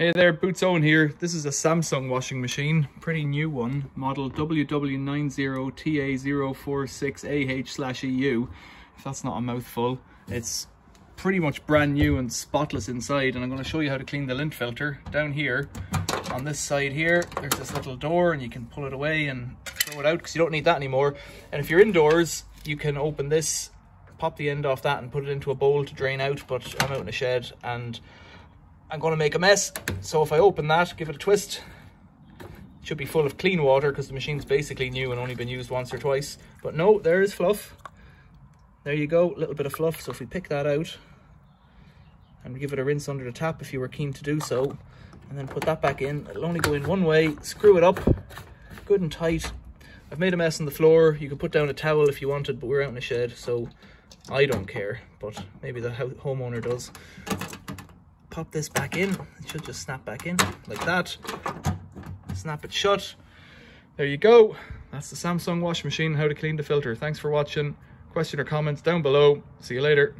Hey there, Boots Owen here. This is a Samsung washing machine, pretty new one, model WW90TA046AH/EU. If that's not a mouthful. It's pretty much brand new and spotless inside, and I'm going to show you how to clean the lint filter. Down here, on this side here, there's this little door and you can pull it away and throw it out because you don't need that anymore. And if you're indoors, you can open this, pop the end off that and put it into a bowl to drain out, but I'm out in a shed and I'm going to make a mess, so if I open that, give it a twist, it should be full of clean water because the machine's basically new and only been used once or twice. But no, there is fluff. There you go, a little bit of fluff. So if we pick that out and give it a rinse under the tap if you were keen to do so, and then put that back in, it'll only go in one way, screw it up good and tight. I've made a mess on the floor. You could put down a towel if you wanted, but we're out in a shed, so I don't care, but maybe the homeowner does. Pop this back in. It should just snap back in like that. Snap it shut. There you go. That's the Samsung washing machine, how to clean the filter. Thanks for watching. Question or comments down below. See you later.